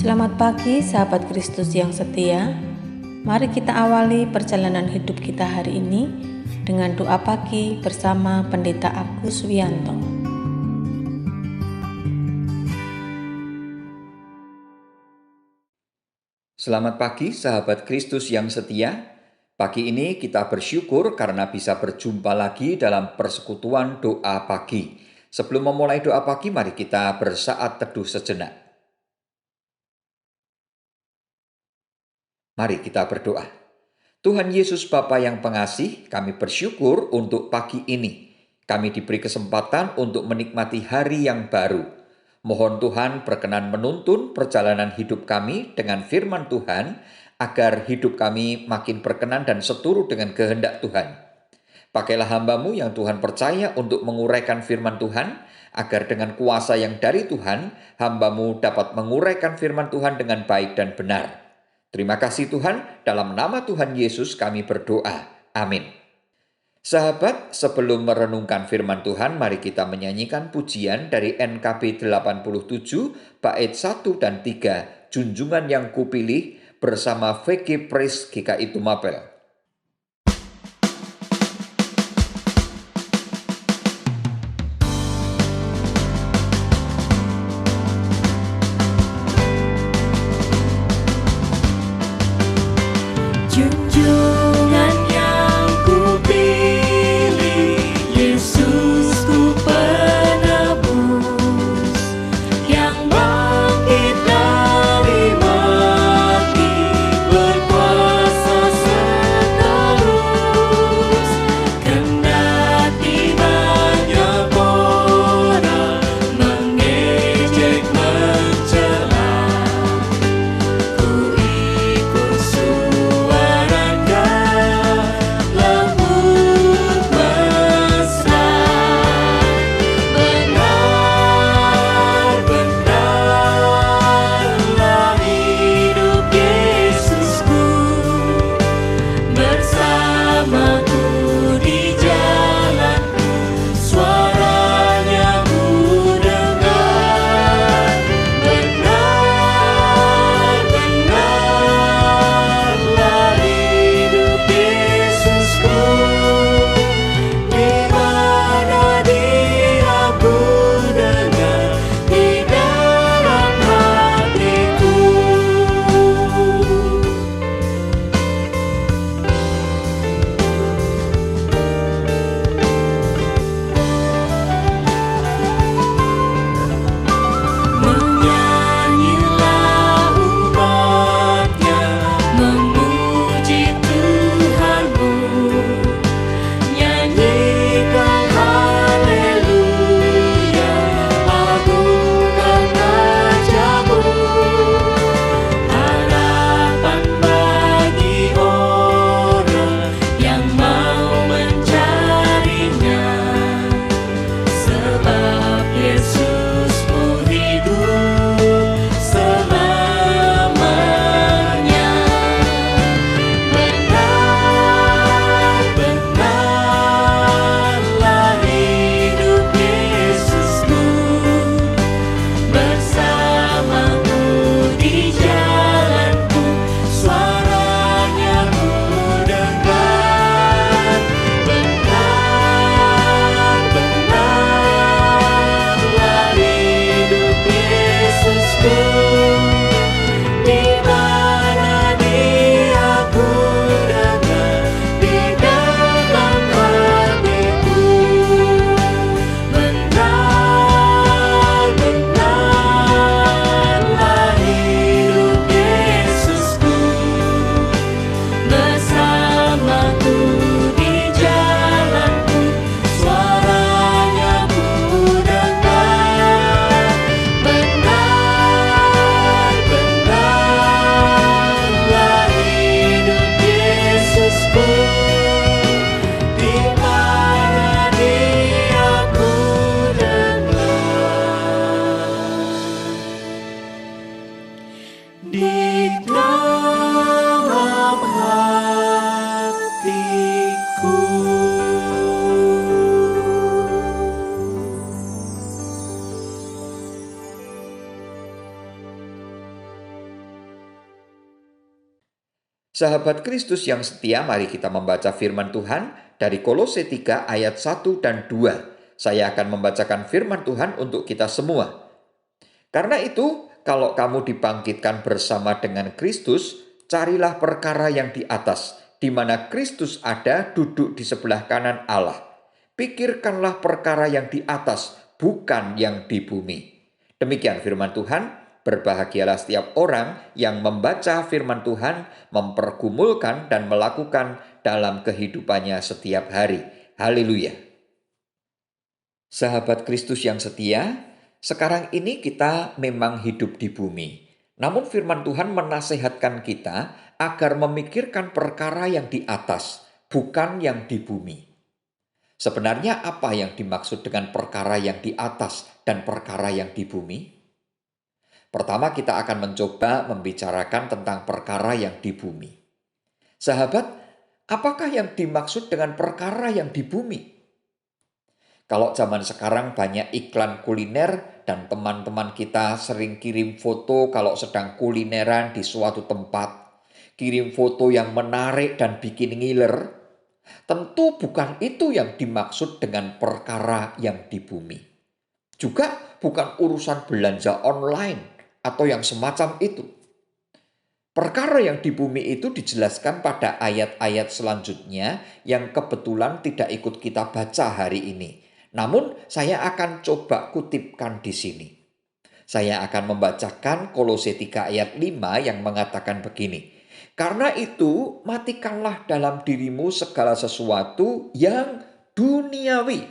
Selamat pagi sahabat Kristus yang setia. Mari kita awali perjalanan hidup kita hari ini dengan doa pagi bersama Pendeta Agus Wianto. Selamat pagi sahabat Kristus yang setia. Pagi ini kita bersyukur karena bisa berjumpa lagi dalam persekutuan doa pagi. Sebelum memulai doa pagi, mari kita bersaat teduh sejenak. Mari kita berdoa. Tuhan Yesus Bapa yang pengasih, kami bersyukur untuk pagi ini. Kami diberi kesempatan untuk menikmati hari yang baru. Mohon Tuhan berkenan menuntun perjalanan hidup kami dengan firman Tuhan, agar hidup kami makin berkenan dan seturut dengan kehendak Tuhan. Pakailah hamba-Mu yang Tuhan percaya untuk menguraikan firman Tuhan, agar dengan kuasa yang dari Tuhan, hamba-Mu dapat menguraikan firman Tuhan dengan baik dan benar. Terima kasih Tuhan, dalam nama Tuhan Yesus kami berdoa. Amin. Sahabat, sebelum merenungkan firman Tuhan, mari kita menyanyikan pujian dari NKB 87, bait 1 dan 3, Junjungan yang Kupilih, bersama VG Praise GKI Tumapel. Junjungan yang kupilih, Yesusku penebus, yang bangkit dari mati, berkuasa seterus. Kendati banyak orang mengejek mencela, ku ikut suaranya lembut mesra. Benar-benarlah hidup Yesusku, bersamaku di jalanku, suaranya ku dengar. Benar-benarlah hidup Yesusku, di mana Dia ku dengar, di dalam hatiku. Menyanyilah umatnya, memuji Tuhanmu, nyanyikan haleluya, agungkan Rajamu. Harapan bagi orang yang mau mencarinya, sebab Yesusmu hidup selamanya. Benar-benarlah hidup Yesusku, bersamaku di jalanku, suaranya ku dengar. Benar-benarlah hidup Yesusku, di mana Dia ku dengar, di dalam hatiku. Benar-benarlah hidup Yesusku, bersamaku di jalanku, suaranya ku dengar. Benar-benarlah hidup Yesusku, di mana Dia ku dengar, di dalam hatiku. Sahabat Kristus yang setia, mari kita membaca firman Tuhan dari Kolose 3 ayat 1 dan 2. Saya akan membacakan firman Tuhan untuk kita semua. Karena itu, kalau kamu dibangkitkan bersama dengan Kristus, carilah perkara yang di atas, di mana Kristus ada duduk di sebelah kanan Allah. Pikirkanlah perkara yang di atas, bukan yang di bumi. Demikian firman Tuhan. Berbahagialah setiap orang yang membaca firman Tuhan, mempergumulkan dan melakukan dalam kehidupannya setiap hari. Haleluya. Sahabat Kristus yang setia, sekarang ini kita memang hidup di bumi. Namun firman Tuhan menasehatkan kita agar memikirkan perkara yang di atas, bukan yang di bumi. Sebenarnya apa yang dimaksud dengan perkara yang di atas dan perkara yang di bumi? Pertama, kita akan mencoba membicarakan tentang perkara yang di bumi. Sahabat, apakah yang dimaksud dengan perkara yang di bumi? Kalau zaman sekarang banyak iklan kuliner dan teman-teman kita sering kirim foto kalau sedang kulineran di suatu tempat. Kirim foto yang menarik dan bikin ngiler. Tentu bukan itu yang dimaksud dengan perkara yang di bumi. Juga bukan urusan belanja online atau yang semacam itu. Perkara yang di bumi itu dijelaskan pada ayat-ayat selanjutnya yang kebetulan tidak ikut kita baca hari ini. Namun saya akan coba kutipkan di sini. Saya akan membacakan Kolose 3 ayat 5 yang mengatakan begini. Karena itu matikanlah dalam dirimu segala sesuatu yang duniawi,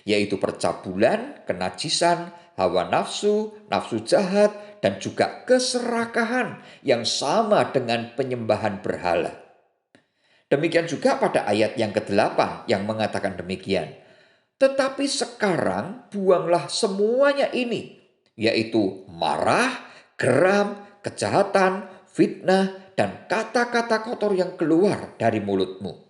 yaitu percabulan, kenajisan, hawa nafsu, nafsu jahat, dan juga keserakahan yang sama dengan penyembahan berhala. Demikian juga pada ayat yang ke-8 yang mengatakan demikian. Tetapi sekarang buanglah semuanya ini, yaitu marah, geram, kejahatan, fitnah, dan kata-kata kotor yang keluar dari mulutmu.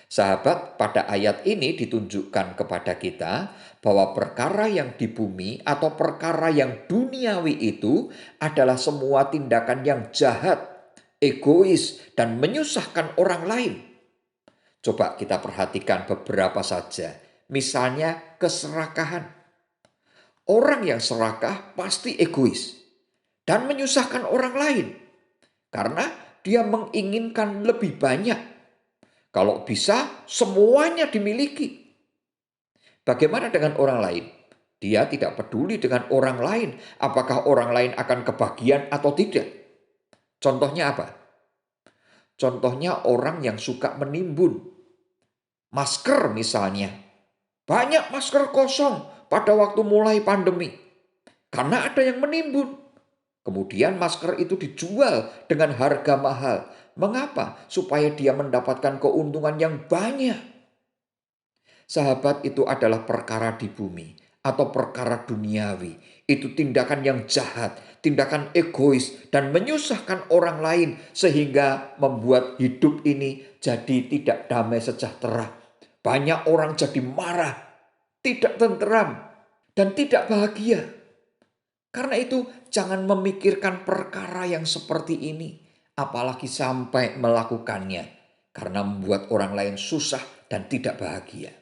Sahabat, pada ayat ini ditunjukkan kepada kita bahwa perkara yang di bumi atau perkara yang duniawi itu adalah semua tindakan yang jahat, egois, dan menyusahkan orang lain. Coba kita perhatikan beberapa saja. Misalnya keserakahan. Orang yang serakah pasti egois dan menyusahkan orang lain karena dia menginginkan lebih banyak. Kalau bisa, semuanya dimiliki. Bagaimana dengan orang lain? Dia tidak peduli dengan orang lain. Apakah orang lain akan kebahagiaan atau tidak? Contohnya apa? Contohnya orang yang suka menimbun. Masker misalnya. Banyak masker kosong pada waktu mulai pandemi. Karena ada yang menimbun. Kemudian masker itu dijual dengan harga mahal. Mengapa? Supaya dia mendapatkan keuntungan yang banyak. Sahabat, itu adalah perkara di bumi atau perkara duniawi. Itu tindakan yang jahat, tindakan egois dan menyusahkan orang lain sehingga membuat hidup ini jadi tidak damai sejahtera. Banyak orang jadi marah, tidak tenteram, dan tidak bahagia. Karena itu jangan memikirkan perkara yang seperti ini. Apalagi sampai melakukannya, karena membuat orang lain susah dan tidak bahagia.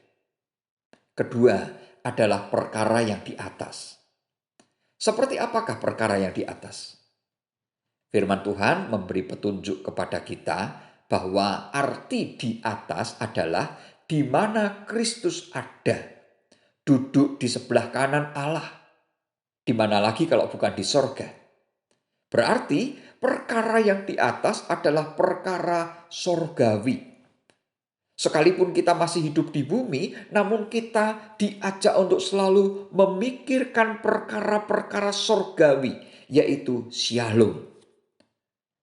Kedua adalah perkara yang di atas. Seperti apakah perkara yang di atas? Firman Tuhan memberi petunjuk kepada kita bahwa arti di atas adalah di mana Kristus ada, duduk di sebelah kanan Allah. Di mana lagi kalau bukan di sorga? Berarti perkara yang di atas adalah perkara sorgawi. Sekalipun kita masih hidup di bumi, namun kita diajak untuk selalu memikirkan perkara-perkara sorgawi, yaitu shalom.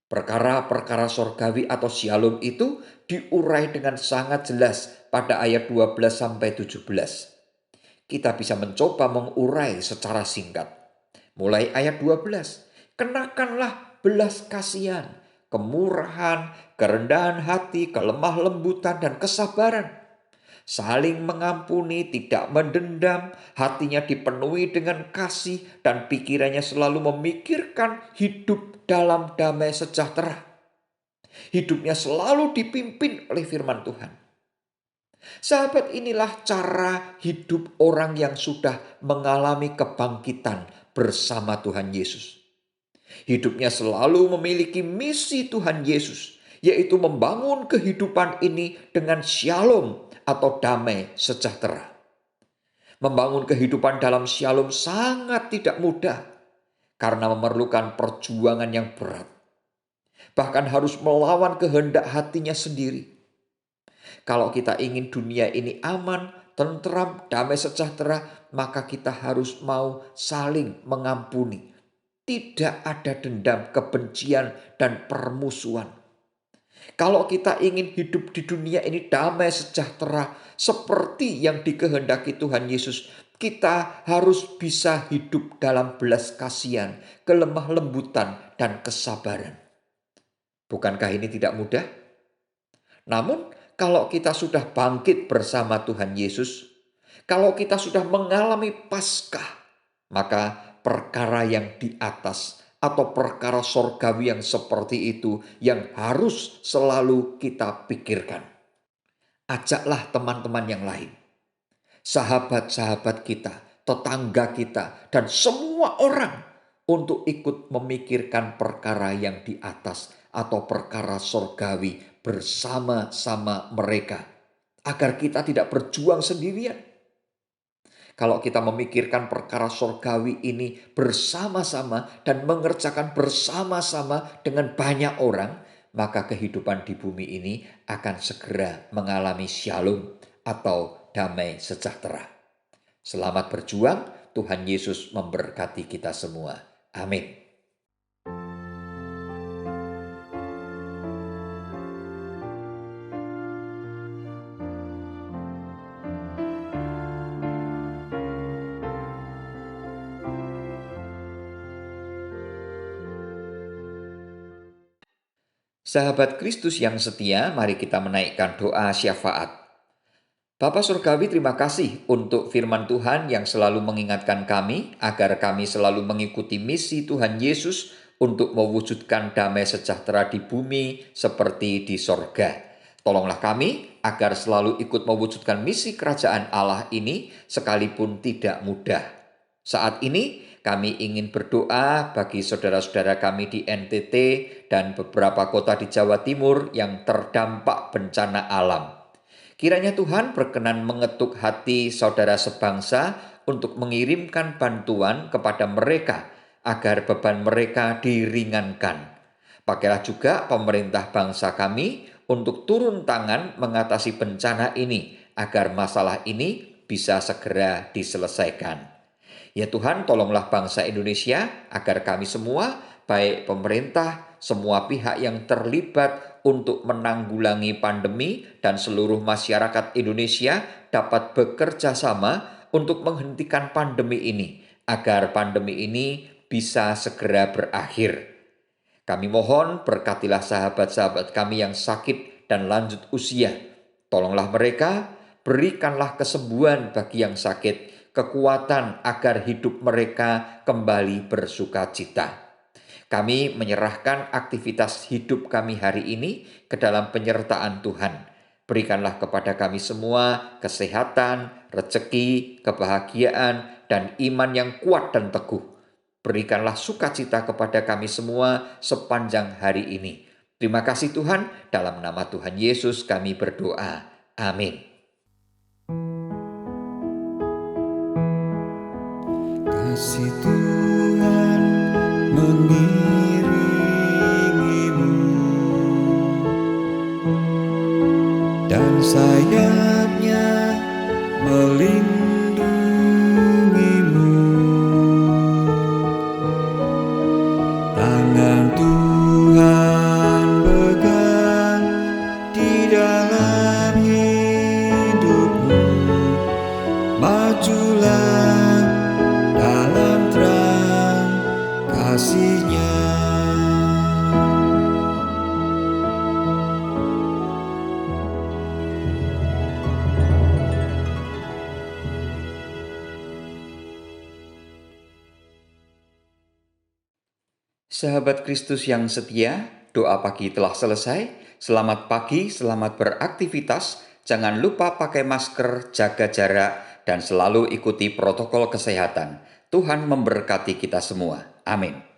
Perkara-perkara sorgawi atau shalom itu diurai dengan sangat jelas pada ayat 12-17. Kita bisa mencoba mengurai secara singkat. Mulai ayat 12. Kenakanlah belas kasihan, kemurahan, kerendahan hati, kelemah lembutan, dan kesabaran. Saling mengampuni, tidak mendendam, hatinya dipenuhi dengan kasih, dan pikirannya selalu memikirkan hidup dalam damai sejahtera. Hidupnya selalu dipimpin oleh firman Tuhan. Sahabat, inilah cara hidup orang yang sudah mengalami kebangkitan bersama Tuhan Yesus. Hidupnya selalu memiliki misi Tuhan Yesus, yaitu membangun kehidupan ini dengan shalom atau damai sejahtera. Membangun kehidupan dalam shalom sangat tidak mudah karena memerlukan perjuangan yang berat. Bahkan harus melawan kehendak hatinya sendiri. Kalau kita ingin dunia ini aman, tentram, damai sejahtera, maka kita harus mau saling mengampuni. Tidak ada dendam, kebencian, dan permusuhan. Kalau kita ingin hidup di dunia ini damai sejahtera seperti yang dikehendaki Tuhan Yesus, kita harus bisa hidup dalam belas kasihan, kelemah lembutan, dan kesabaran. Bukankah ini tidak mudah? Namun, kalau kita sudah bangkit bersama Tuhan Yesus, kalau kita sudah mengalami Paskah, maka perkara yang di atas atau perkara sorgawi yang seperti itu yang harus selalu kita pikirkan. Ajaklah teman-teman yang lain, sahabat-sahabat kita, tetangga kita, dan semua orang untuk ikut memikirkan perkara yang di atas atau perkara sorgawi bersama-sama mereka, agar kita tidak berjuang sendirian. Kalau kita memikirkan perkara sorgawi ini bersama-sama dan mengerjakan bersama-sama dengan banyak orang, maka kehidupan di bumi ini akan segera mengalami shalom atau damai sejahtera. Selamat berjuang, Tuhan Yesus memberkati kita semua. Amin. Sahabat Kristus yang setia, mari kita menaikkan doa syafaat. Bapa Surgawi, terima kasih untuk firman Tuhan yang selalu mengingatkan kami agar kami selalu mengikuti misi Tuhan Yesus untuk mewujudkan damai sejahtera di bumi seperti di sorga. Tolonglah kami agar selalu ikut mewujudkan misi kerajaan Allah ini sekalipun tidak mudah. Saat ini kami ingin berdoa bagi saudara-saudara kami di NTT dan beberapa kota di Jawa Timur yang terdampak bencana alam. Kiranya Tuhan berkenan mengetuk hati saudara sebangsa untuk mengirimkan bantuan kepada mereka agar beban mereka diringankan. Pakailah juga pemerintah bangsa kami untuk turun tangan mengatasi bencana ini agar masalah ini bisa segera diselesaikan. Ya Tuhan, tolonglah bangsa Indonesia agar kami semua, baik pemerintah, semua pihak yang terlibat untuk menanggulangi pandemi dan seluruh masyarakat Indonesia dapat bekerja sama untuk menghentikan pandemi ini, agar pandemi ini bisa segera berakhir. Kami mohon berkatilah sahabat-sahabat kami yang sakit dan lanjut usia. Tolonglah mereka, berikanlah kesembuhan bagi yang sakit, kekuatan agar hidup mereka kembali bersuka cita. Kami menyerahkan aktivitas hidup kami hari ini ke dalam penyertaan Tuhan. Berikanlah kepada kami semua kesehatan, rezeki, kebahagiaan, dan iman yang kuat dan teguh. Berikanlah sukacita kepada kami semua sepanjang hari ini. Terima kasih Tuhan, dalam nama Tuhan Yesus kami berdoa. Amin. Kasih Tuhan mengiringimu dan sayapnya melindungimu. Tangan Tuhan pegang di dalam hidupmu. Majulah dalam terang kasih-Nya. Sahabat Kristus yang setia, Doa pagi telah selesai. Selamat pagi, selamat beraktivitas. Jangan lupa pakai masker, jaga jarak, dan selalu ikuti protokol kesehatan. Tuhan memberkati kita semua. Amin.